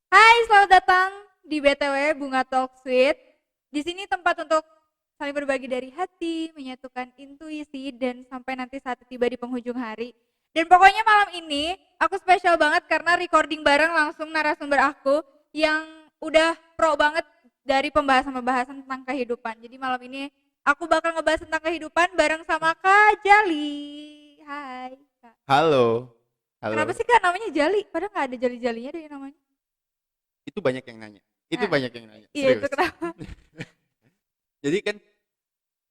Hai, selamat datang di BTW Bunga Talk Suite. Di sini tempat untuk saling berbagi dari hati, menyatukan intuisi, dan sampai nanti saat tiba di penghujung hari. Dan pokoknya malam ini aku spesial banget karena recording bareng langsung narasumber aku yang udah pro banget dari pembahasan-pembahasan tentang kehidupan. Jadi malam ini aku bakal ngebahas tentang kehidupan bareng sama Kak Jali. Hai, Kak. Halo, Kenapa halo. sih Kak namanya Jali? Padahal nggak ada jali-jalinya deh namanya. Itu banyak yang nanya. Itu Nah, banyak yang nanya. iya itu Serius. kenapa? Jadi kan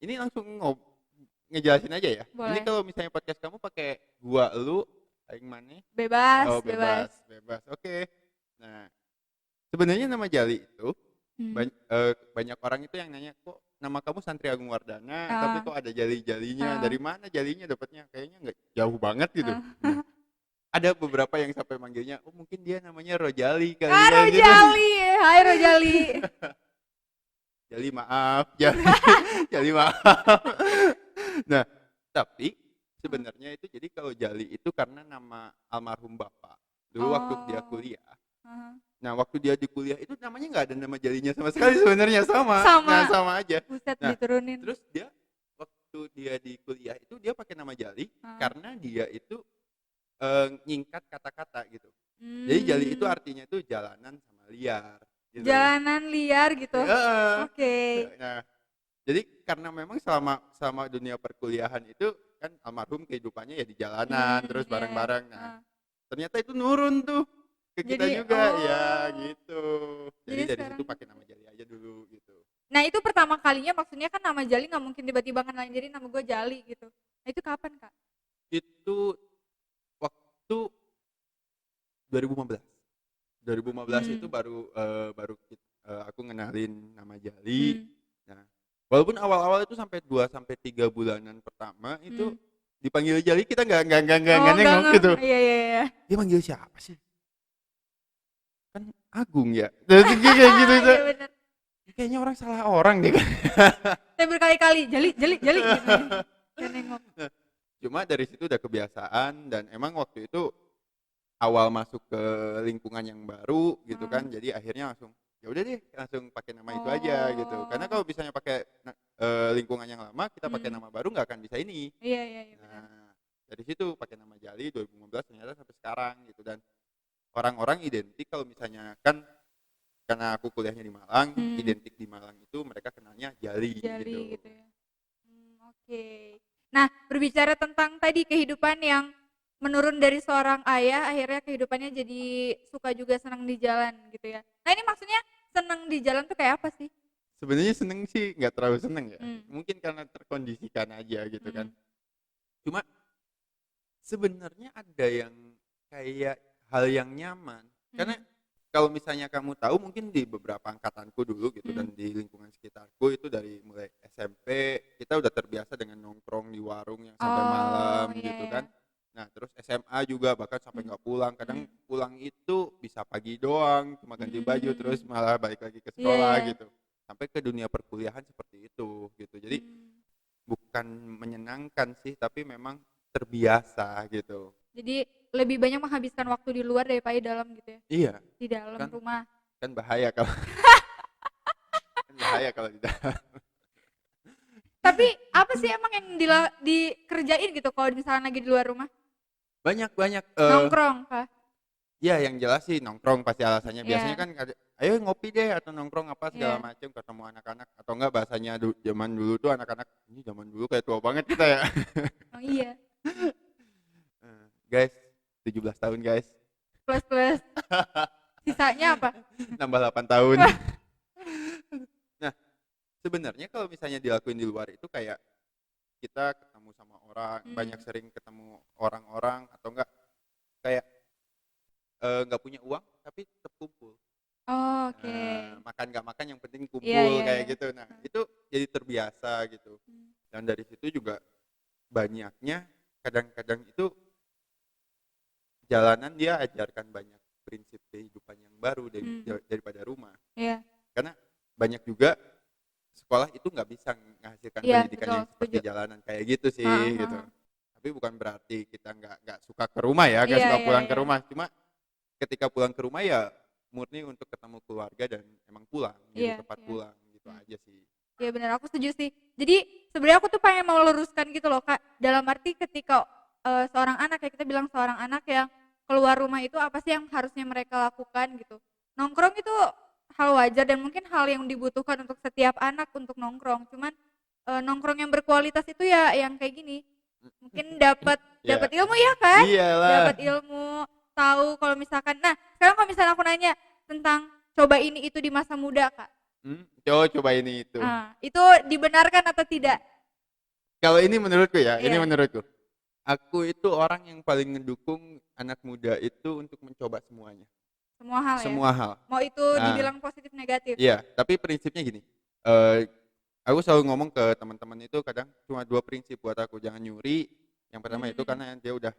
ini langsung ngejelasin aja ya. Ini Boleh. kalau misalnya podcast kamu pakai gua lu aing mana? Bebas, Oh, bebas. bebas, bebas. Oke. Nah, sebenarnya nama Jali itu Hmm. banyak orang itu yang nanya kok nama kamu Santri Agung Wardana, tapi Ah, kok ada jali-jalinya? ah, Dari mana jalinya dapatnya? Kayaknya nggak jauh banget gitu. ah. Nah, ada beberapa yang sampai manggilnya, oh mungkin dia namanya Rojali kali Ah, ya gitu. Rojali. Hai Rojali. Jali maaf, Jali, Jali maaf. Nah, tapi sebenarnya itu jadi kalau Jali itu karena nama almarhum bapak. Dulu waktu dia Oh. kuliah. Ah. Nah, waktu dia di kuliah itu namanya nggak ada nama Jalinya sama sekali sebenarnya sama. Nah, Sama. sama aja. Buset Nah, diturunin. terus dia waktu dia di kuliah itu dia pakai nama Jali Ah. karena dia itu nyingkat kata-kata gitu. Jadi Jali itu Hmm. artinya itu jalanan sama liar gitu. Jalanan liar gitu. Heeh. Oke. Nah, jadi karena memang selama selama dunia perkuliahan itu kan almarhum kehidupannya ya di jalanan Hmm, terus ya, ya. bareng-bareng. Nah, Ah. ternyata itu nurun tuh ke kita Jadi, juga ya oh. gitu. Jadi Jadi dari situ sekarang. pakai nama Jali aja dulu gitu. Nah itu pertama kalinya maksudnya kan nama Jali nggak mungkin tiba-tiba kan lain jadi nama gue Jali gitu. Nah itu kapan Kak? Itu waktu 2015. 2015 itu Hmm. aku ngenalin nama Jali. Hmm. Nah, walaupun awal-awal itu sampai 2 sampai 3 bulanan pertama itu Hmm. dipanggil Jali kita nggak Oh enggak nengok enggak. gitu. Iya iya iya. Dia manggil siapa sih? Kan Agung ya. Terus kayak gitu itu. Iya benar. Kayaknya orang salah orang deh kan. Saya berkali-kali jali jali jali gitu. Dan nengok. Nah, cuma dari situ udah kebiasaan dan emang waktu itu awal masuk ke lingkungan yang baru gitu Heeh. kan. Jadi akhirnya langsung ya udah deh langsung pakai nama itu aja gitu. Karena Oh. kalau misalnya pakai lingkungan yang lama kita pakai Hmm. nama baru nggak akan bisa ini. Iya iya iya benar. Nah, dari situ pakai nama Jali 2015 ternyata sampai sekarang gitu dan orang-orang identik kalau misalnya kan karena aku kuliahnya di Malang, Hmm. identik di Malang itu mereka kenalnya Jali Jali gitu. gitu ya. Oke. Nah, berbicara tentang tadi kehidupan yang menurun dari seorang ayah, akhirnya kehidupannya jadi suka juga senang di jalan gitu ya. Nah, ini maksudnya senang di jalan tuh kayak apa sih? Sebenarnya seneng sih nggak terlalu seneng ya, Hmm. mungkin karena terkondisikan aja gitu kan. Hmm. Cuma sebenarnya ada yang kayak hal yang nyaman karena Hmm. kalau misalnya kamu tahu mungkin di beberapa angkatanku dulu gitu Hmm. dan di lingkungan sekitarku itu dari mulai SMP kita udah terbiasa dengan nongkrong di warung yang sampai Oh, malam iya gitu ya. kan. Nah terus SMA juga bahkan sampai Hmm. nggak pulang, kadang Hmm. pulang itu bisa pagi doang cuma ganti baju terus Hmm. malah balik lagi ke Iya sekolah ya. gitu sampai ke dunia perkuliahan seperti itu gitu. Jadi Hmm. bukan menyenangkan sih tapi memang terbiasa gitu. Jadi lebih banyak menghabiskan waktu di luar daripada di dalam gitu ya. Iya Di dalam kan, rumah. kan bahaya kalau kan bahaya kalau di dalam. Tapi apa sih emang yang dikerjain gitu kalau misalnya lagi di luar rumah? Banyak banyak Nongkrong kah? ya yang jelas sih nongkrong pasti alasannya biasanya Iya, kan ayo ngopi deh atau nongkrong apa segala iya. macam ketemu anak-anak atau enggak bahasanya zaman dulu tuh anak-anak ini zaman dulu kayak tua banget kita ya. Oh iya. Guys 17 tahun guys. Plus plus. Sisanya apa? Nambah 8 tahun. Wah. Nah sebenarnya kalau misalnya dilakuin di luar itu kayak kita ketemu sama orang banyak Hmm. sering ketemu orang-orang atau enggak kayak nggak punya uang tapi tetap kumpul. Oh, oke. Nah, makan nggak makan yang penting Iya, kumpul iya, kayak iya. gitu. Nah, itu jadi terbiasa gitu. Hmm. Dan dari situ juga banyaknya kadang-kadang itu jalanan dia ajarkan banyak prinsip kehidupan yang baru Hmm. daripada rumah. Iya. Karena banyak juga sekolah itu nggak bisa menghasilkan Iya, pendidikan betul, yang setuju. seperti jalanan kayak gitu Heeh, sih gitu. heeh. Tapi bukan berarti kita nggak suka ke rumah ya, nggak Iya, suka iya, pulang ke iya. rumah. Cuma ketika pulang ke rumah ya murni untuk ketemu keluarga dan emang pulang gitu, Iya, tepat iya. pulang gitu aja sih. Iya benar, aku setuju sih. Jadi sebenarnya aku tuh pengen mau luruskan gitu loh Kak. Dalam arti ketika seorang anak ya kita bilang seorang anak yang keluar rumah itu apa sih yang harusnya mereka lakukan gitu. Nongkrong itu hal wajar dan mungkin hal yang dibutuhkan untuk setiap anak untuk nongkrong. Cuman nongkrong yang berkualitas itu ya yang kayak gini. Mungkin dapat Ya, dapat ilmu ya kan? iyalah. Dapat ilmu, tahu kalau misalkan. Nah, sekarang kalau misalnya aku nanya tentang coba ini itu di masa muda Kak. Coba ini itu. Itu dibenarkan atau tidak? Kalau ini menurutku ya, ini Iya, menurutku. Aku itu orang yang paling ngedukung anak muda itu untuk mencoba semuanya. semua hal ya. Semua hal. Mau itu Nah, dibilang positif negatif. iya, tapi prinsipnya gini. eh, aku selalu ngomong ke teman-teman itu kadang cuma 2 prinsip buat aku, jangan nyuri. Yang pertama itu Hmm, karena dia udah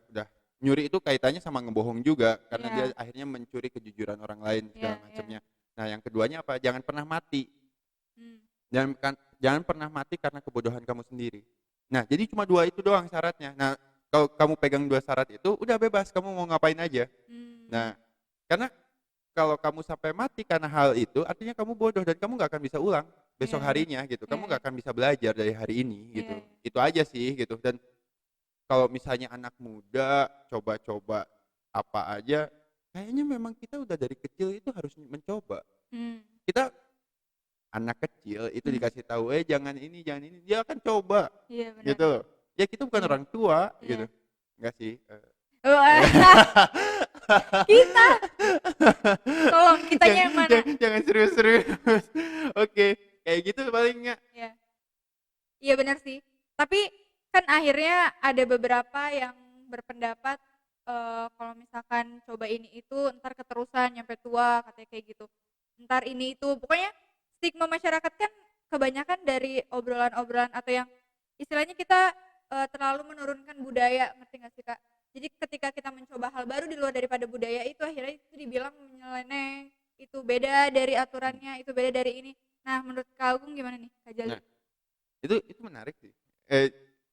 nyuri itu kaitannya sama ngebohong juga karena dia iya, akhirnya mencuri kejujuran orang lain iya, segala iya. macamnya. Nah, yang keduanya apa? Jangan pernah mati. Hmm, Jangan pernah mati karena kebodohan kamu sendiri. Nah, jadi cuma 2 itu doang syaratnya. Nah, kalau kamu pegang 2 syarat itu, udah bebas kamu mau ngapain aja. hmm, Nah, karena kalau kamu sampai mati karena hal itu, artinya kamu bodoh dan kamu nggak akan bisa ulang iya, besok harinya gitu. iya, Kamu iya, nggak akan bisa belajar dari hari ini iya, gitu. iya. Itu aja sih gitu. Dan kalau misalnya anak muda coba-coba apa aja, kayaknya memang kita udah dari kecil itu harus mencoba. Hmm, Kita anak kecil itu hmm, dikasih tahu jangan ini, dia akan coba iya benar. gitu. Ya kita bukan Iya, orang tua iya. gitu. Enggak sih. Wah, kita, tolong kitanya yang mana? Jangan serius-serius. Oke, kayak gitu paling nggak. Iya, iya benar sih. Tapi kan akhirnya ada beberapa yang berpendapat kalau misalkan coba ini itu ntar keterusan nyampe tua katanya kayak gitu. Ntar ini itu pokoknya stigma masyarakat kan kebanyakan dari obrolan-obrolan atau yang istilahnya kita terlalu menurunkan budaya, ngerti gak sih Kak? Jadi ketika kita mencoba hal baru di luar daripada budaya itu akhirnya itu dibilang menyeleneh, itu beda dari aturannya, itu beda dari ini. Nah, menurut Kak Agung gimana nih, Kak Jali? Nah, itu menarik sih. Eh,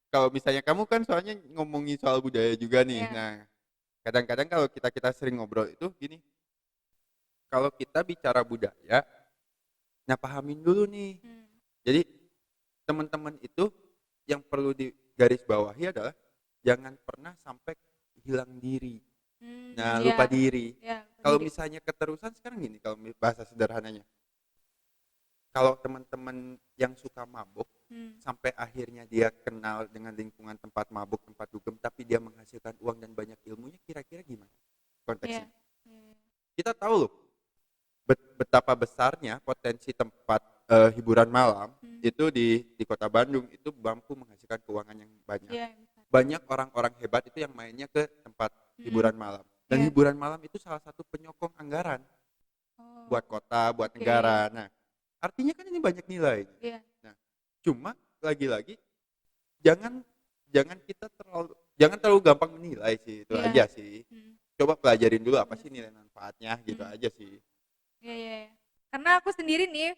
kalau misalnya kamu kan soalnya ngomongin soal budaya juga nih. Ya. Nah, kadang-kadang kalau kita sering ngobrol itu gini, kalau kita bicara budaya, nah pahamin dulu nih. Hmm. Jadi teman-teman itu yang perlu digarisbawahi adalah jangan pernah sampai hilang diri. Nah, Ya, lupa diri. ya, Kalau jadi, misalnya keterusan sekarang gini, kalau bahasa sederhananya, kalau teman-teman yang suka mabuk sampai akhirnya dia kenal dengan lingkungan tempat mabuk, tempat dugem, tapi dia menghasilkan uang dan banyak ilmunya, kira-kira gimana ya, konteksnya? ya, Kita tahu loh betapa besarnya potensi tempat hiburan malam itu di Kota Bandung itu mampu menghasilkan keuangan yang banyak. ya, Banyak orang-orang hebat itu yang mainnya ke tempat hiburan malam. Dan ya. hiburan malam itu salah satu penyokong anggaran Oh, buat kota, buat oke. negara. Nah, artinya kan ini banyak nilai. Iya. Nah, cuma lagi-lagi jangan jangan terlalu gampang menilai sih, itu Iya. aja sih. Coba pelajarin dulu apa Bener sih sih. nilai manfaatnya gitu aja sih. Iya, iya, iya. Karena aku sendiri nih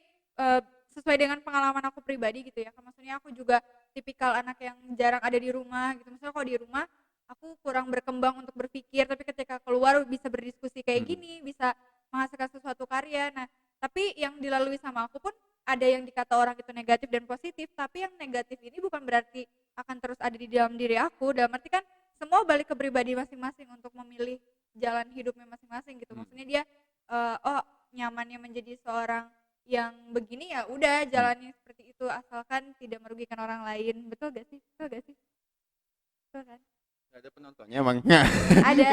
sesuai dengan pengalaman aku pribadi gitu ya. Maksudnya aku juga tipikal anak yang jarang ada di rumah gitu. Maksudnya kalau di rumah aku kurang berkembang untuk berpikir, tapi ketika keluar bisa berdiskusi kayak gini, bisa menghasilkan sesuatu karya. Nah, tapi yang dilalui sama aku pun ada yang dikata orang itu negatif dan positif, tapi yang negatif ini bukan berarti akan terus ada di dalam diri aku. Dalam arti kan semua balik ke pribadi masing-masing untuk memilih jalan hidupnya masing-masing gitu. Maksudnya dia oh nyamannya menjadi seorang yang begini ya udah jalannya seperti itu asalkan tidak merugikan orang lain. Betul gak sih? Betul gak sih? Betul kan? Gak ada penontonnya emangnya? Ada.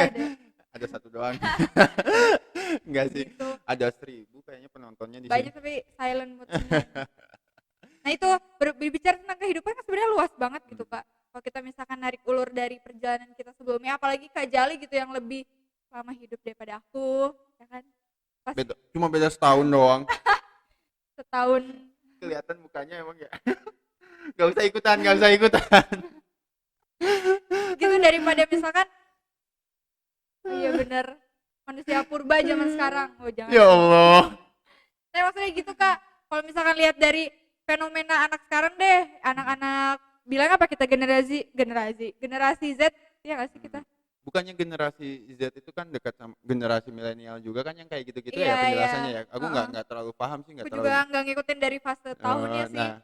Ada 1 doang. Enggak sih. Gitu. Ada 1000 kayaknya penontonnya di Banyak sini. tapi silent mood semua. Nah itu berbicara tentang kehidupan kan sebenarnya luas banget gitu Kak. Kalau kita misalkan narik ulur dari perjalanan kita sebelumnya, apalagi Kak Jali gitu yang lebih lama hidup daripada aku, ya kan? Pas Cuma beda setahun doang. setahun Kelihatan mukanya emang ya. Gak usah ikutan. gitu daripada misalkan iya bener manusia purba zaman sekarang. Oh jangan. Ya Allah. Nah maksudnya gitu Kak, kalau misalkan lihat dari fenomena anak sekarang deh, anak-anak bilang apa kita generasi Z, ya nggak sih kita? bukannya generasi Z itu kan dekat sama generasi milenial juga kan yang kayak gitu-gitu Iya, ya iya. penjelasannya ya. Aku Heeh. nggak terlalu paham sih, nggak Aku terlalu. juga nggak ngikutin dari fase tahunnya sih. Nah,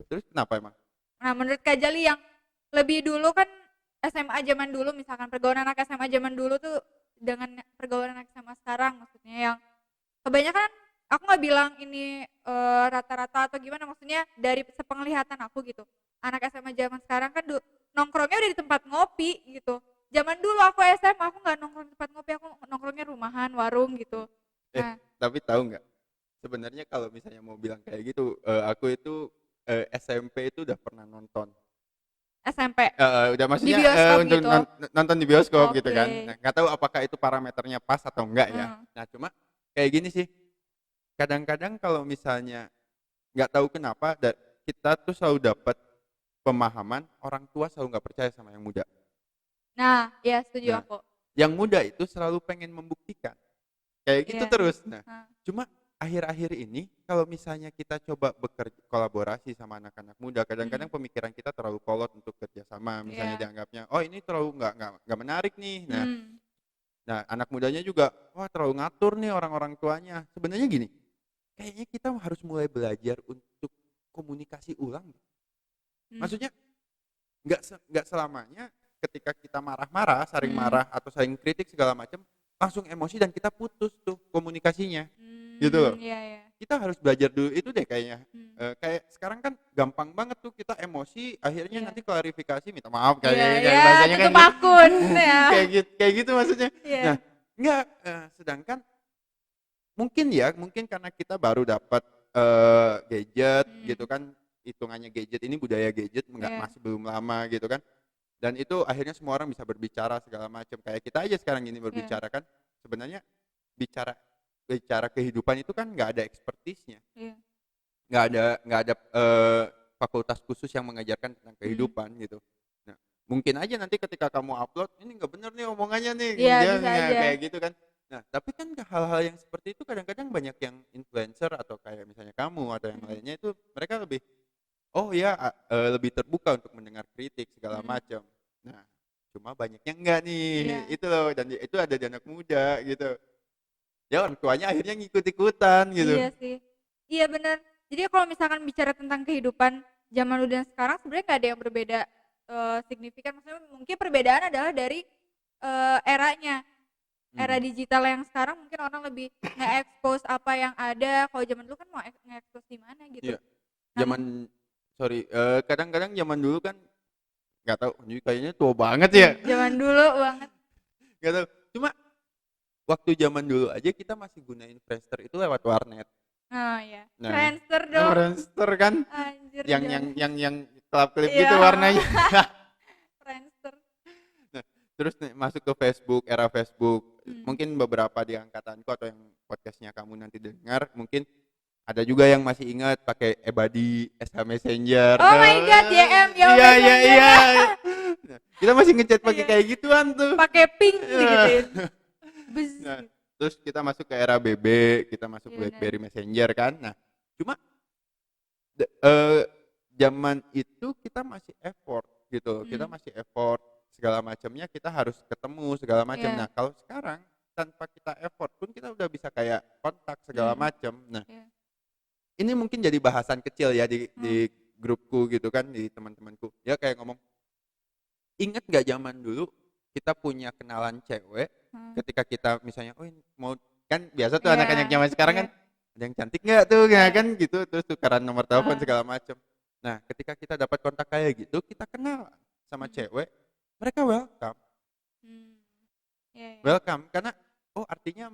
terus kenapa emang? Nah, menurut Kak Jali yang lebih dulu kan SMA zaman dulu, misalkan pergaulan anak SMA zaman dulu tuh dengan pergaulan anak SMA sekarang, maksudnya yang kebanyakan aku nggak bilang ini rata-rata atau gimana, maksudnya dari sepenglihatan aku gitu. Anak SMA zaman sekarang kan nongkrongnya udah di tempat ngopi gitu. Zaman dulu aku SMA aku nggak nongkrong di tempat ngopi, aku nongkrongnya rumahan, warung gitu. Nah, Tapi tahu nggak? Sebenarnya kalau misalnya mau bilang kayak gitu, aku itu SMP itu udah pernah nonton. SMP Udah di maksudnya bioskop untuk gitu. nonton di bioskop gitu Oke. kan. Nah, nggak tahu apakah itu parameternya pas atau enggak ya. Hmm. Nah, cuma kayak gini sih. Kadang-kadang kalau misalnya nggak tahu kenapa kita tuh selalu dapat pemahaman orang tua selalu nggak percaya sama yang muda. Nah, ya setuju Nah, aku. yang muda itu selalu pengen membuktikan. Kayak gitu Iya. terus. Nah, Nah, cuma akhir-akhir ini kalau misalnya kita coba bekerja kolaborasi sama anak-anak muda, kadang-kadang pemikiran kita terlalu kolot untuk kerjasama. Misalnya iya. dianggapnya, oh ini terlalu nggak menarik nih. Nah, Hmm. nah anak mudanya juga, wah terlalu ngatur nih orang-orang tuanya. Sebenarnya gini, kayaknya kita harus mulai belajar untuk komunikasi ulang. Maksudnya nggak selamanya ketika kita marah-marah, saling marah atau saling kritik segala macam, langsung emosi dan kita putus tuh komunikasinya, gitu loh. Iya, iya. Kita harus belajar dulu itu deh kayaknya. Hmm. Kayak sekarang kan gampang banget tuh kita emosi, akhirnya Iya. nanti klarifikasi minta maaf Iya, kayak iya, bahasanya kan tutup akun ya. kayak gitu maksudnya. Iya. Nah, enggak sedangkan mungkin karena kita baru dapat gadget gitu kan, hitungannya gadget ini budaya gadget Iya. masih belum lama gitu kan. Dan itu akhirnya semua orang bisa berbicara segala macam. Kayak kita aja sekarang ini berbicara kan, sebenarnya bicara bicara kehidupan itu kan nggak ada ekspertisnya, Iya. nggak ada fakultas khusus yang mengajarkan tentang kehidupan gitu. Nah, mungkin aja nanti ketika kamu upload ini nggak bener nih omongannya nih, Iya, dia bisa aja. kayak gitu kan. Nah, tapi kan hal-hal yang seperti itu kadang-kadang banyak yang influencer atau kayak misalnya kamu atau yang lainnya itu mereka lebih lebih terbuka untuk mendengar kritik segala macam. Nah, cuma banyaknya enggak nih, Iya. itu loh, dan itu ada di anak muda gitu. Ya orang tuanya akhirnya ngikut-ikutan gitu. Iya sih. Iya benar. Jadi kalau misalkan bicara tentang kehidupan zaman dulu dan sekarang sebenarnya nggak ada yang berbeda signifikan. Maksudnya mungkin perbedaan adalah dari eranya. Era digital yang sekarang mungkin orang lebih nge-expose apa yang ada. Kalau zaman dulu kan mau nge-expose di mana gitu. Iya. Kadang-kadang zaman dulu kan nggak tahu, ini kayaknya tua banget ya. Zaman dulu banget. Nggak tahu. Cuma waktu zaman dulu aja kita masih gunain Friendster itu lewat warnet. Oh iya. Nah, Friendster dong. Friendster kan Anjir. yang klip-klip Iya. gitu warnanya. Friendster. Nah, terus masuk ke Facebook, era Facebook. Mungkin beberapa di angkatanku atau yang podcastnya kamu nanti dengar, mungkin ada juga yang masih ingat pakai Ebadi, SH Messenger. Oh my god, YM, yo Iya. Messenger. Nah, kita masih ngechat pakai Iya. kayak gituan tuh. Pakai pink digituin. Nah, terus kita masuk ke era BB, kita masuk Iya, BlackBerry Messenger kan. Nah, cuma zaman itu kita masih effort gitu. Kita masih effort segala macamnya, kita harus ketemu segala macam. Iya. Nah, kalau sekarang tanpa kita effort pun kita udah bisa kayak kontak segala macam. Nah, Iya. ini mungkin jadi bahasan kecil ya di grupku gitu kan, di teman-temanku. Ya kayak ngomong, ingat nggak zaman dulu kita punya kenalan cewek, ketika kita misalnya, oh ini mau kan biasa tuh Iya, anak-anak zaman sekarang iya. kan ada yang cantik nggak tuh, ya Iya. kan gitu, terus tukaran nomor telepon Ah. segala macam. Nah, ketika kita dapat kontak kayak gitu, kita kenal sama cewek, mereka welcome, Iya, iya. welcome karena oh artinya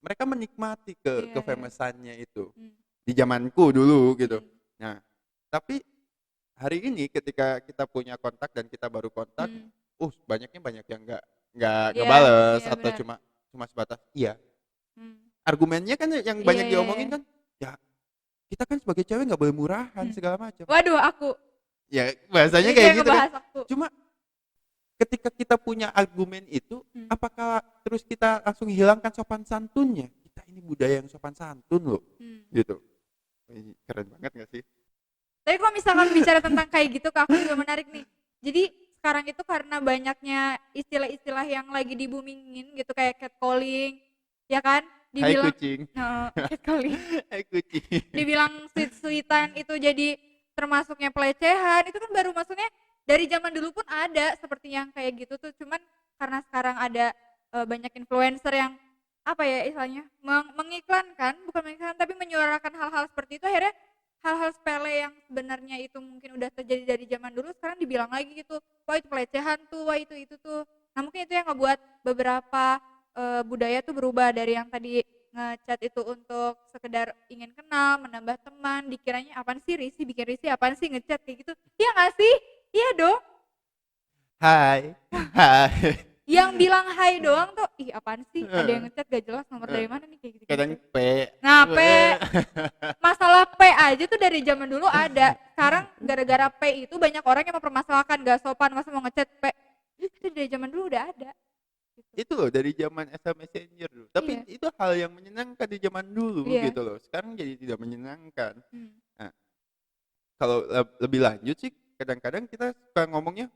mereka menikmati Iya, iya. kefamousannya itu di zamanku dulu gitu. Nah, tapi hari ini ketika kita punya kontak dan kita baru kontak, banyak yang nggak Iya, ngebales iya, atau benar. cuma sebatas iya. Hmm. Argumennya kan yang Iya, banyak iya, diomongin iya. kan, ya kita kan sebagai cewek nggak boleh murahan segala macam. Waduh, aku. Ya bahasanya Jadi kayak gitu kan. ngebahas aku. Cuma ketika kita punya argumen itu, apakah terus kita langsung hilangkan sopan santunnya? Kita ini budaya yang sopan santun loh, gitu. Ini keren banget nggak sih? Tapi kalau misalkan bicara tentang kayak gitu, Kak, aku juga menarik nih. Jadi sekarang itu karena banyaknya istilah-istilah yang lagi di-boomingin gitu kayak catcalling, ya kan? Hai Dibilang kucing. catcalling. Hai kucing. Dibilang sweet-sweetan itu jadi termasuknya pelecehan, itu kan baru maksudnya dari zaman dulu pun ada seperti yang kayak gitu tuh, cuman karena sekarang ada banyak influencer yang apa ya istilahnya mengiklankan, bukan mengiklankan tapi menyuarakan hal-hal seperti itu, akhirnya hal-hal sepele yang sebenarnya itu mungkin udah terjadi dari zaman dulu sekarang dibilang lagi gitu, wah itu pelecehan tuh, wah itu tuh. Nah mungkin itu yang ngebuat beberapa budaya tuh berubah dari yang tadi ngechat itu untuk sekedar ingin kenal, menambah teman, dikiranya apaan sih risih, bikin risih apaan sih ngechat kayak gitu. Iya nggak sih? Iya dong. Hai. Hai. Yang bilang hai doang tuh, ih apaan sih? Ada yang ngechat gak jelas nomor dari mana nih kayak gitu. Kadang P. Nah, masalah P aja tuh dari zaman dulu ada. Sekarang gara-gara P itu banyak orang yang mempermasalahkan gak sopan masa mau ngechat P. Itu dari zaman dulu udah ada. Gitu. Itu loh dari zaman SMS Messenger dulu. Tapi Iya. itu hal yang menyenangkan di zaman dulu Iya. gitu loh. Sekarang jadi tidak menyenangkan. Hmm. Nah, kalau lebih lanjut sih kadang-kadang kita suka ngomongnya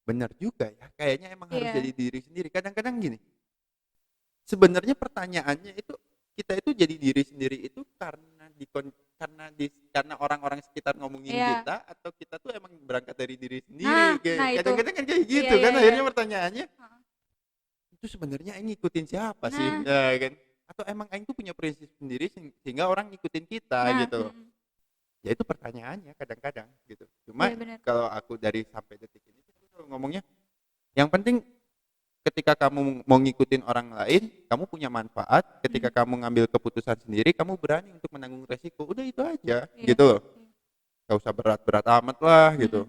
benar juga ya. Kayaknya emang harus Iya. jadi diri sendiri. Kadang-kadang gini. Sebenarnya pertanyaannya itu kita itu jadi diri sendiri itu karena orang-orang sekitar ngomongin Iya. kita atau kita tuh emang berangkat dari diri Nah, sendiri. nah itu. Kadang-kadang kan kayak gitu Iya, kan iya, akhirnya iya. pertanyaannya Heeh. itu sebenarnya aing ngikutin siapa sih? Nah, Ya kan? Atau emang aing tuh punya prinsip sendiri sehingga orang ngikutin kita nah, gitu loh. Ya itu pertanyaannya kadang-kadang gitu. Cuma iya benar. kalau aku dari sampai detik ini aku selalu ngomongnya yang penting ketika kamu mau ngikutin orang lain, kamu punya manfaat. Ketika kamu ngambil keputusan sendiri, kamu berani untuk menanggung resiko. Udah itu aja, Iya. gitu loh. Gak usah berat-berat amat lah, gitu.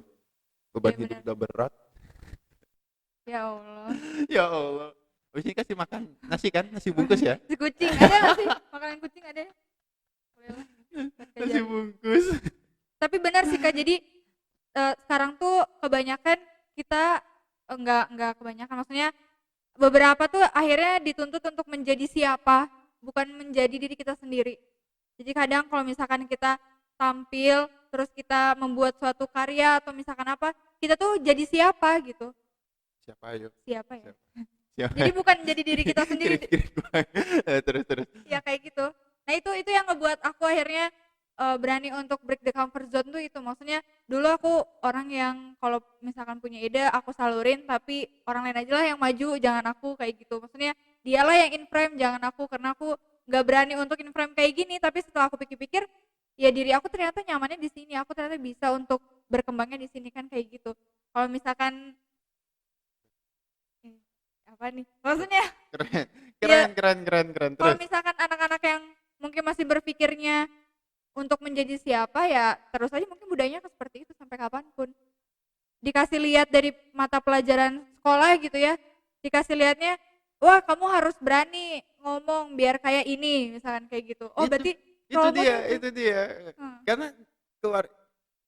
Beban Iya, hidup benar. udah berat. Ya Allah. Ya Allah. Habis ini kasih makan nasi kan, nasi bungkus ya. Si kucing ada nggak sih? Makanan kucing ada ya? Boleh lah. Nasi bungkus. Tapi benar sih Kak, jadi sekarang tuh kebanyakan kita enggak kebanyakan, maksudnya beberapa tuh akhirnya dituntut untuk menjadi siapa, bukan menjadi diri kita sendiri. Jadi kadang kalau misalkan kita tampil, terus kita membuat suatu karya atau misalkan apa, kita tuh jadi siapa gitu. Siapa ayo? Siapa ya? Siapa? Jadi bukan jadi diri kita sendiri. Terus. Ya kayak gitu. Nah itu yang ngebuat aku akhirnya berani untuk break the comfort zone tuh itu. Maksudnya dulu aku orang yang kalau misalkan punya ide aku salurin, tapi orang lain aja lah yang maju, jangan aku kayak gitu. Maksudnya dialah yang in frame, jangan aku, karena aku nggak berani untuk in frame kayak gini. Tapi setelah aku pikir-pikir, ya diri aku ternyata nyamannya di sini. Aku ternyata bisa untuk berkembangnya di sini kan kayak gitu. Kalau misalkan apa nih? Maksudnya Keren. kalau Terus. misalkan anak-anak yang mungkin masih berpikirnya untuk menjadi siapa, ya terus aja mungkin budayanya seperti itu sampai kapanpun. Dikasih lihat dari mata pelajaran sekolah gitu ya, dikasih lihatnya, wah kamu harus berani ngomong biar kayak ini, misalkan kayak gitu. Oh berarti itu dia, itu. itu dia. Karena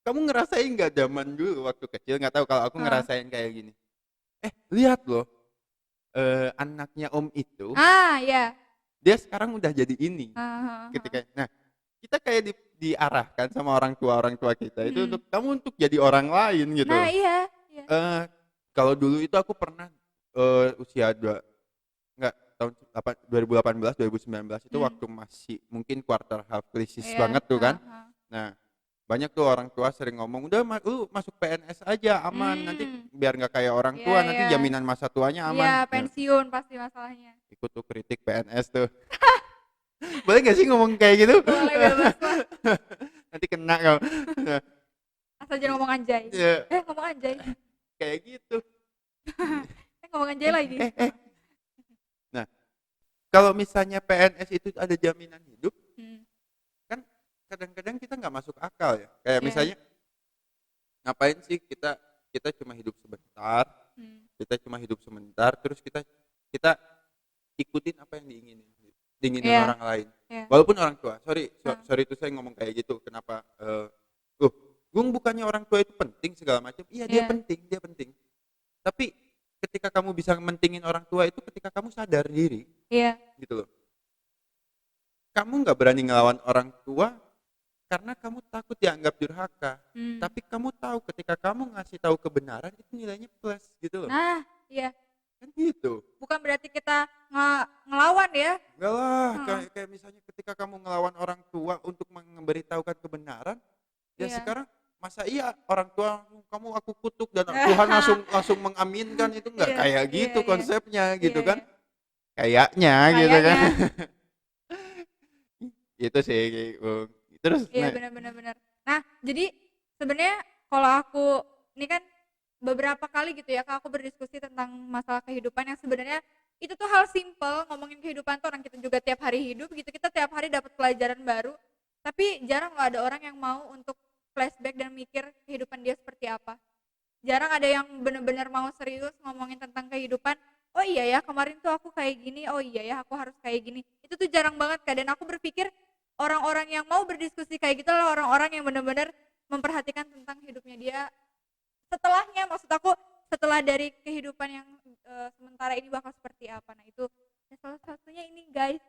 kamu ngerasain nggak zaman dulu waktu kecil, nggak tahu kalau aku ngerasain kayak gini. Lihat loh, anaknya om itu, Ya. dia sekarang udah jadi ini. Nah, kita kayak diarahkan sama orang tua kita itu untuk kamu untuk jadi orang lain gitu. Nah iya. Kalau dulu itu aku pernah usia tahun 2018 2019 itu waktu masih mungkin quarter half krisis banget tuh kan. Nah, banyak tuh orang tua sering ngomong, udah lu masuk PNS aja aman, nanti biar nggak kayak orang tua, nanti jaminan masa tuanya aman. Iya, pensiun pasti masalahnya. Ikut tuh kritik PNS tuh. Boleh gak sih ngomong kayak gitu? Boleh, bebas lah. Nanti kena kau. Asal jangan ngomong anjay. Ngomong anjay. Kayak gitu. Ngomong anjay lagi. Nah, kalau misalnya PNS itu ada jaminan hidup, kan kadang-kadang kita nggak masuk akal ya. Kayak misalnya, ngapain sih kita cuma hidup sebentar, terus kita ikutin apa yang diinginin orang lain. Walaupun orang tua, sorry itu saya ngomong kayak gitu. Kenapa? Gung bukannya orang tua itu penting segala macam. Iya dia penting. Tapi ketika kamu bisa mentingin orang tua itu ketika kamu sadar diri. Iya. Gitu loh. Kamu nggak berani ngelawan orang tua, karena kamu takut dianggap durhaka. Hmm. Tapi kamu tahu ketika kamu ngasih tahu kebenaran itu nilainya plus gitu loh. Nah, iya. Kan gitu. Bukan berarti kita ngelawan ya. Enggak lah, Heeh. kayak misalnya ketika kamu ngelawan orang tua untuk memberitahukan kebenaran, ya Iya. sekarang masa iya orang tua kamu aku kutuk dan Tuhan langsung mengaminkan, itu enggak Iya, kayak iya, gitu iya. konsepnya gitu Iya, kan. iya. Kayaknya gitu kan. Kayaknya. Itu sih terus Iya, benar-benar benar. Nah, jadi sebenarnya kalau aku ini kan beberapa kali gitu ya Kak, aku berdiskusi tentang masalah kehidupan yang sebenarnya itu tuh hal simpel, ngomongin kehidupan tuh orang kita juga tiap hari hidup gitu, kita tiap hari dapat pelajaran baru. Tapi jarang loh ada orang yang mau untuk flashback dan mikir kehidupan dia seperti apa. Jarang ada yang benar-benar mau serius ngomongin tentang kehidupan. Oh iya ya, kemarin tuh aku kayak gini. Oh iya ya, aku harus kayak gini. Itu tuh jarang banget Kak, dan aku berpikir orang-orang yang mau berdiskusi kayak gitu adalah orang-orang yang benar-benar memperhatikan tentang hidupnya dia setelahnya, maksud aku setelah dari kehidupan yang sementara ini bakal seperti apa. Nah itu ya salah satunya ini guys,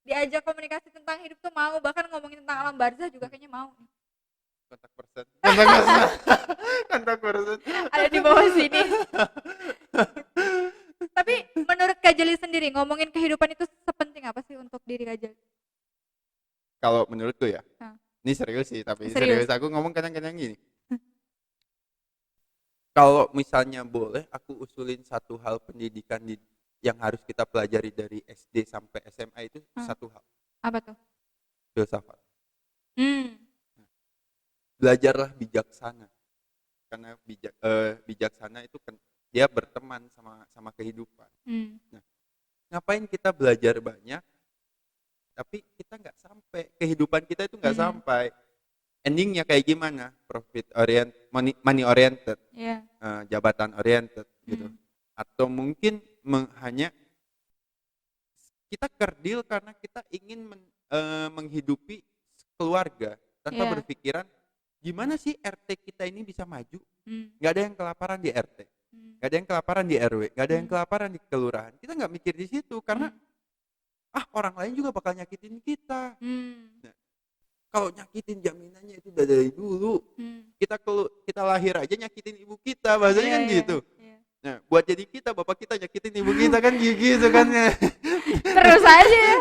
diajak komunikasi tentang hidup tuh mau, bahkan ngomongin tentang alam barzah juga kayaknya mau. kontak person. Kontak person. Ada di bawah sini. Tapi menurut Kak Jeli sendiri ngomongin kehidupan itu sepenting apa sih untuk diri Kak Jeli? Kalau menurutku ya, Hah. ini serius sih, tapi Serius? serius aku ngomong kadang-kadang gini. Kalau misalnya boleh aku usulin satu hal pendidikan yang harus kita pelajari dari SD sampai SMA itu satu hal, Apa tuh? filsafat. Hmm. Belajarlah bijaksana. Karena bijaksana itu kan dia berteman sama kehidupan. Hmm. Nah, ngapain kita belajar banyak tapi kita nggak sampai, kehidupan kita itu nggak sampai. Endingnya kayak gimana? Profit oriented, money oriented, Iya. jabatan oriented gitu. Atau mungkin hanya kita kerdil karena kita ingin menghidupi keluarga tanpa Iya. berpikiran gimana sih RT kita ini bisa maju. Hmm. Nggak ada yang kelaparan di RT, nggak ada yang kelaparan di RW, nggak ada yang kelaparan di kelurahan. Kita nggak mikir di situ karena orang lain juga bakal nyakitin kita. Nah, kalau nyakitin jaminannya itu udah dari dulu. Kita lahir aja nyakitin ibu kita, bahasanya kan gitu. Iya. Nah, buat jadi kita, bapak kita nyakitin ibu kita kan gitu kan. Terus aja ya.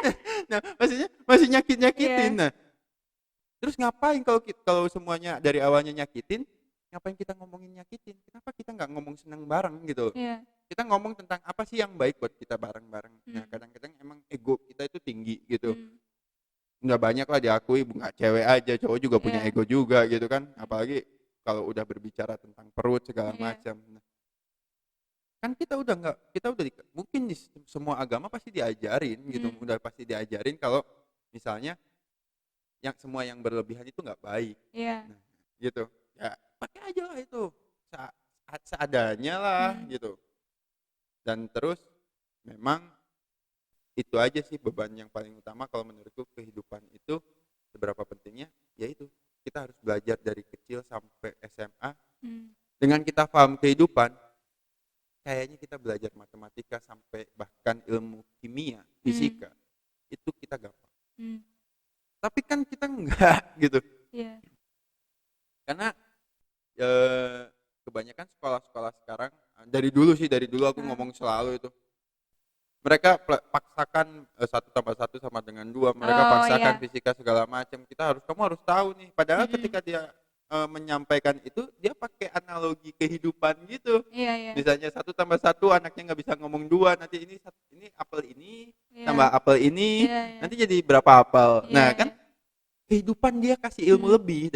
Nah, maksudnya masih nyakitin. Iya. Nah, terus ngapain kalau semuanya dari awalnya nyakitin, ngapain kita ngomongin nyakitin? Kenapa kita nggak ngomong senang bareng gitu? Iya. Kita ngomong tentang apa sih yang baik buat kita bareng-bareng. Nah, kadang-kadang emang ego kita itu tinggi gitu. Nggak banyak lah diakui, nggak cewek aja, cowok juga punya Iya. ego juga gitu kan. Apalagi kalau udah berbicara tentang perut segala Iya. macam. Nah, kan kita udah mungkin di semua agama pasti diajarin gitu, udah pasti diajarin kalau misalnya semua yang berlebihan itu nggak baik. Iya. Nah, gitu. Ya pakai aja lah itu seadanya lah gitu. Dan terus memang itu aja sih beban yang paling utama kalau menurutku kehidupan itu seberapa pentingnya, yaitu kita harus belajar dari kecil sampai SMA. Dengan kita paham kehidupan, kayaknya kita belajar matematika sampai bahkan ilmu kimia, fisika, itu kita gampang. Tapi kan kita enggak gitu. Iya. Karena kebanyakan sekolah-sekolah sekarang, dari dulu aku ngomong selalu itu, mereka paksakan 1+1 sama dengan 2, mereka paksakan fisika segala macam. Kamu harus tahu nih, padahal ketika dia menyampaikan itu, dia pakai analogi kehidupan gitu. Iya. Misalnya 1+1 anaknya nggak bisa ngomong 2, nanti ini apel ini tambah apel ini, nanti jadi berapa apel. Nah kan kehidupan dia kasih ilmu lebih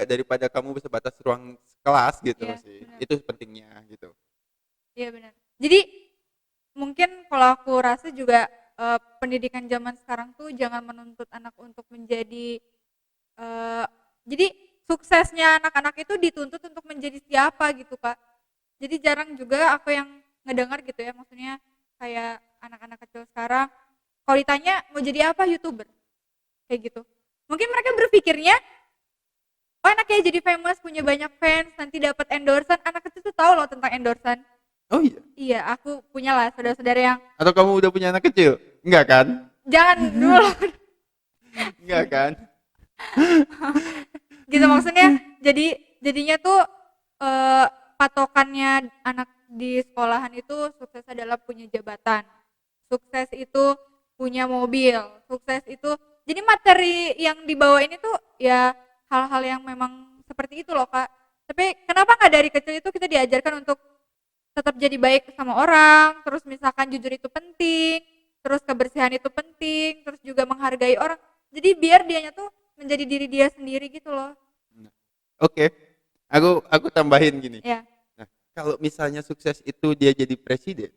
daripada kamu sebatas ruang kelas gitu sih. Benar. Itu pentingnya gitu. Iya benar. Jadi mungkin kalau aku rasa juga pendidikan zaman sekarang tuh jangan menuntut anak untuk menjadi jadi suksesnya anak-anak itu dituntut untuk menjadi siapa gitu Kak. Jadi jarang juga aku yang ngedengar gitu ya, maksudnya kayak anak-anak kecil sekarang kalau ditanya mau jadi apa, YouTuber kayak gitu. Mungkin mereka berpikirnya anaknya jadi famous, punya banyak fans, nanti dapat endorsan. Anak kecil tuh tahu loh tentang endorsan. Oh iya? Iya, aku punya lah saudara-saudara yang... Atau kamu udah punya anak kecil? Enggak kan? Jangan dulu. Enggak kan? Gitu maksudnya jadinya tuh patokannya anak di sekolahan itu sukses adalah punya jabatan, sukses itu punya mobil, sukses itu jadi materi yang dibawa ini tuh ya hal-hal yang memang seperti itu loh Kak. Tapi kenapa nggak dari kecil itu kita diajarkan untuk tetap jadi baik sama orang, terus misalkan jujur itu penting, terus kebersihan itu penting, terus juga menghargai orang. Jadi biar dianya tuh menjadi diri dia sendiri gitu loh. Nah, oke, aku tambahin gini. Ya. Nah, kalau misalnya sukses itu dia jadi presiden,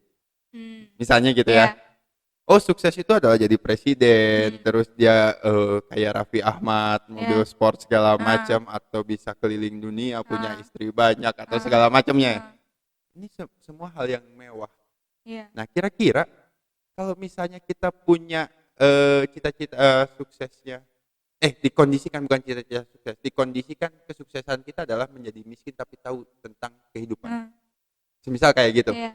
Hmm. misalnya gitu Ya. ya. Oh, sukses itu adalah jadi presiden, Hmm. terus dia kayak Raffi Ahmad, mobil Ya. sport segala Ah. macam, atau bisa keliling dunia, punya Ah. istri banyak atau Ah. segala macamnya. Ah. Ini semua hal yang mewah. Iya. Nah, kira-kira kalau misalnya kita punya cita-cita suksesnya, dikondisikan, bukan cita-cita sukses, dikondisikan kesuksesan kita adalah menjadi miskin tapi tahu tentang kehidupan. Ah. Semisal kayak gitu. Iya.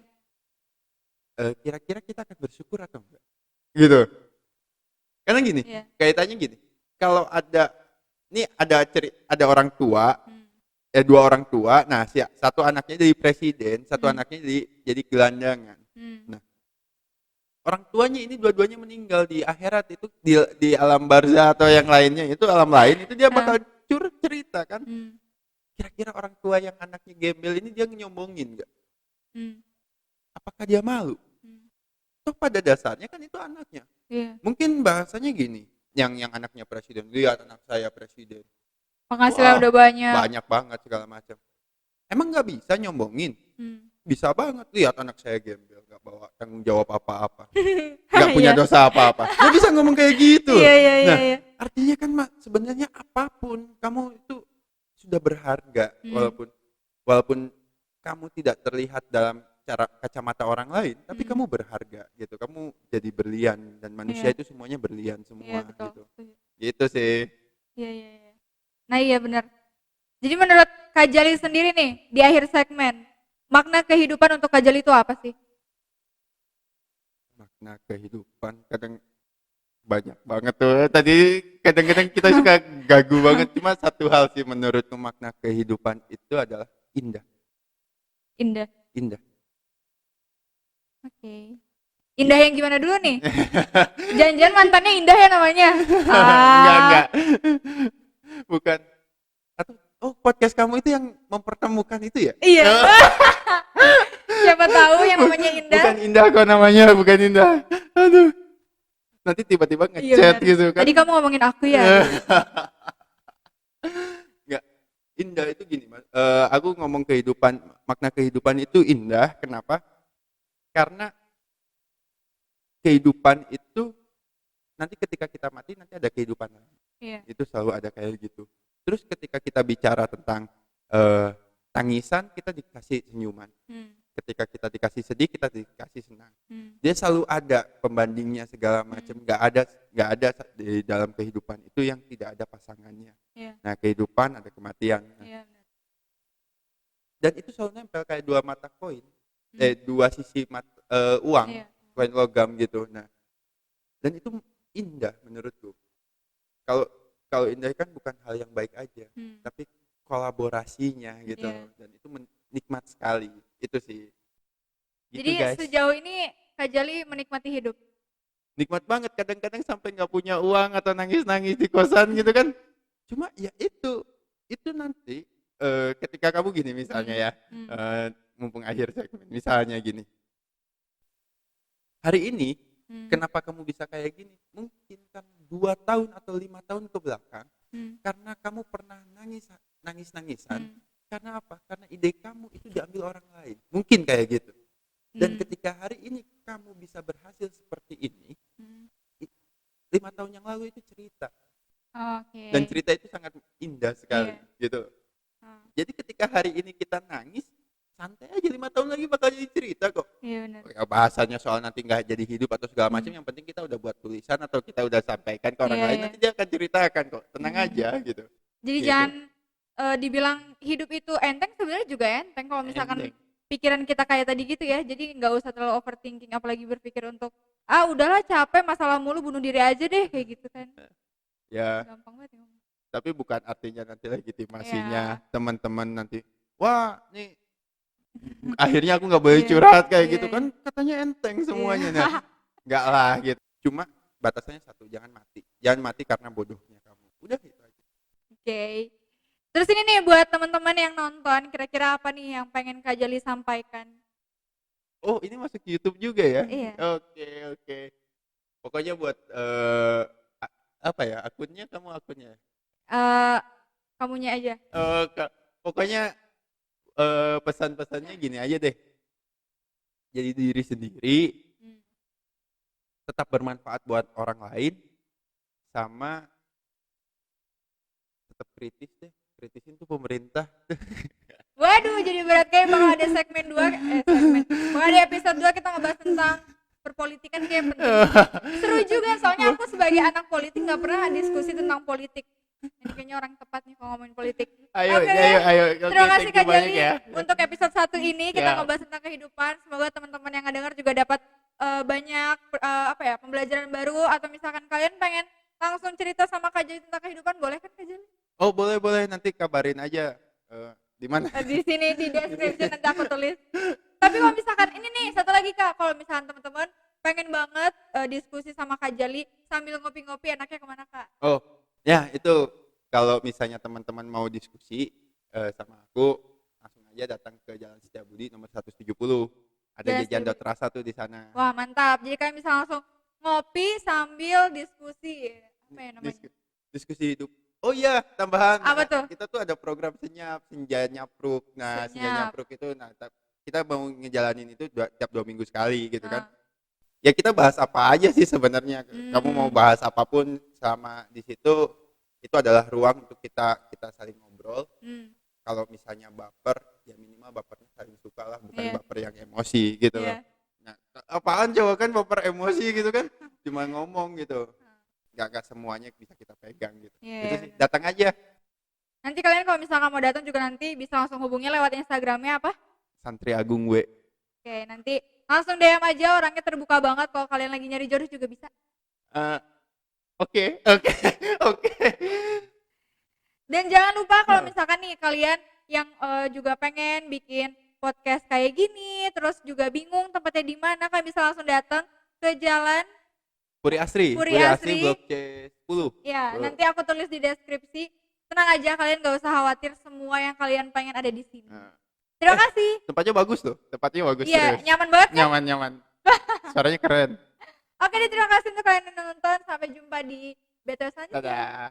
Kira-kira kita akan bersyukur atau enggak? Gitu. Karena gini, Iya. kaitannya gini. Kalau ada orang tua, Hmm. dua orang tua, nah satu anaknya jadi presiden, satu Hmm. anaknya jadi gelandangan. Hmm. Nah, orang tuanya ini dua-duanya meninggal di akhirat itu, di alam barzah atau yang lainnya, itu alam lain, itu dia bakal cerita kan. Hmm. Kira-kira orang tua yang anaknya gembel ini dia nyombongin nggak? Hmm. Apakah dia malu? Hmm. Toh pada dasarnya kan itu anaknya. Iya. Mungkin bahasanya gini, yang anaknya presiden, lihat anak saya presiden, Penghasilan wah udah banyak. banyak banget segala macam. Emang nggak bisa nyombongin? Hmm. Bisa banget, lihat anak saya gembel, nggak bawa tanggung jawab apa-apa, nggak punya Iya. dosa apa-apa. Nggak bisa ngomong kayak gitu. Iya, iya, iya, Nah, iya. artinya kan sebenarnya apapun kamu itu sudah berharga, walaupun kamu tidak terlihat dalam cara kacamata orang lain, tapi kamu berharga gitu. Kamu jadi berlian dan manusia Iya. itu semuanya berlian semua Iya, betul. gitu. Gitu sih. Iya, iya, iya. Nah, iya benar. Jadi menurut Kak Jali sendiri nih, di akhir segmen, makna kehidupan untuk Kak Jali itu apa sih? Makna kehidupan kadang banyak banget tuh. Tadi kadang-kadang kita suka gagu banget. Cuma satu hal sih menurutku, makna kehidupan itu adalah indah. Indah. Indah. Oke. Indah yang gimana dulu nih? Jangan-jangan mantannya Indah ya namanya? Ah. Enggak. Bukan. Atau podcast kamu itu yang mempertemukan itu ya? Iya. Siapa tahu yang namanya Indah. Bukan Indah kok namanya, bukan Indah. Aduh. Nanti tiba-tiba Iya, ngechat benar. gitu kan. Tadi kamu ngomongin aku ya? Enggak. Indah itu gini, Mas. Aku ngomong kehidupan, makna kehidupan itu indah. Kenapa? Karena kehidupan itu nanti ketika kita mati nanti ada kehidupan. Iya. Itu selalu ada kayak gitu. Terus ketika kita bicara tentang tangisan, kita dikasih senyuman. Ketika kita dikasih sedih, kita dikasih senang. Dia selalu ada pembandingnya segala macam. Nggak ada di dalam kehidupan itu yang tidak ada pasangannya. Iya. Nah, kehidupan ada kematian. Nah, Iya. dan itu selalu nempel kayak dua mata koin, dua sisi uang, Iya. koin logam gitu. Nah, dan itu indah menurutku. Kalau indah kan bukan hal yang baik aja, tapi kolaborasinya gitu. Iya. Dan itu nikmat sekali. Itu sih. Gitu, Jadi guys. sejauh ini Kak Jali menikmati hidup. Nikmat banget, kadang-kadang sampai nggak punya uang atau nangis-nangis di kosan gitu kan. Cuma ya itu nanti ketika kamu gini misalnya ya, mumpung akhir segmen, misalnya gini. Hari ini kenapa kamu bisa kayak gini? Mungkin kan 2 tahun atau 5 tahun ke belakang, karena kamu pernah nangis-nangisan. Karena apa? Karena ide kamu itu diambil orang lain. Mungkin kayak gitu. Dan ketika hari ini kamu bisa berhasil seperti ini, 5 tahun yang lalu itu cerita. Oke. Dan cerita itu sangat indah sekali, gitu. Jadi ketika hari ini kita nangis, santai aja, 5 tahun lagi bakal jadi cerita kok. Iya benar. Bahasanya soal nanti nggak jadi hidup atau segala macam, yang penting kita udah buat tulisan atau kita udah sampaikan ke orang lain, nanti dia akan ceritakan kok. Tenang aja gitu. Jadi Gitu. jangan dibilang hidup itu enteng, sebenarnya juga enteng kalau misalkan Enteng. pikiran kita kayak tadi gitu ya. Jadi nggak usah terlalu overthinking, apalagi berpikir untuk udahlah capek masalah mulu, bunuh diri aja deh kayak gitu kan. Ya, Gampang banget ya. Tapi bukan artinya nanti legitimasinya Iya. teman-teman nanti, wah nih akhirnya aku nggak boleh Iya, curhat kayak iya, gitu iya. kan, katanya enteng semuanya. Iya. Nah, nggak lah gitu. Cuma batasannya satu, jangan mati karena bodohnya kamu, udah gitu aja. Oke. Terus ini nih buat teman-teman yang nonton, kira-kira apa nih yang pengen Kak Jali sampaikan? Oh, ini masuk YouTube juga ya? Iya. Oke, oke. Pokoknya buat apa ya, akunnya? Eh, kamunya aja. Pokoknya pesan-pesannya gini aja deh. Jadi diri sendiri, Hmm. tetap bermanfaat buat orang lain, sama tetap kritis deh. Kritisin tuh pemerintah. Waduh, jadi berat kayak bakal ada segmen 2, bakal ada episode 2 kita ngebahas tentang perpolitikan kayak penting. Seru juga soalnya aku sebagai anak politik nggak pernah diskusi tentang politik. Ini kayaknya orang tepat nih kalau ngomongin politik. Ayo, Oke, ayo. terima Oke, kasih thank Kak you banyak Jali ya. untuk episode 1 ini kita Ya. ngebahas tentang kehidupan. Semoga teman-teman yang ngedenger juga dapat banyak pembelajaran baru, atau misalkan kalian pengen langsung cerita sama Kak Jali tentang kehidupan, boleh kan Kak Jali? Oh, boleh, nanti kabarin aja di mana. Di sini di description nanti aku tulis. Tapi kalau misalkan ini nih satu lagi Kak, kalau misalkan teman-teman pengen banget diskusi sama Kak Jali sambil ngopi-ngopi, enaknya kemana Kak? Oh, ya itu kalau misalnya teman-teman mau diskusi sama aku, langsung aja datang ke Jalan Setiabudi nomor 170. Ada Jalan jajan Setiabudi. terasa tuh di sana. Wah mantap, jadi kalian bisa langsung ngopi sambil diskusi. Apa ya namanya? Diskusi hidup. Oh iya, tambahan. Apa tuh? Kita tuh ada program Senja Nyapruk. Nah, Senja Senyap. Nyapruk itu, kita mau ngejalanin itu tiap 2 minggu sekali gitu kan. Ah. Ya kita bahas apa aja sih sebenarnya. Kamu mau bahas apapun sama di situ, itu adalah ruang untuk kita saling ngobrol. Kalau misalnya baper, ya minimal bapernya saling suka lah, bukan Iya. baper yang emosi gitu loh. Iya. Nah, apaan coba kan baper emosi gitu kan, cuma ngomong gitu. Gak semuanya bisa kita pegang gitu. Iya, Gitu iya, sih, benar. datang aja. Nanti kalian kalau misalkan mau datang juga nanti bisa langsung hubungi lewat Instagramnya apa? Santri Agung W. Oke, nanti langsung DM aja, orangnya terbuka banget, kalau kalian lagi nyari jodoh juga bisa. Oke. Dan jangan lupa kalau misalkan nih kalian yang juga pengen bikin podcast kayak gini, terus juga bingung tempatnya di mana, kalian bisa langsung datang ke Jalan Puri Asri Blok C10. Ya, nanti aku tulis di deskripsi. Tenang aja, kalian gak usah khawatir, semua yang kalian pengen ada di sini. Terima kasih. Tempatnya bagus loh, Iya, serius. nyaman banget kan? Nyaman. Suaranya keren. Oke, terima kasih untuk kalian yang nonton. Sampai jumpa di BTW selanjutnya. Dadah.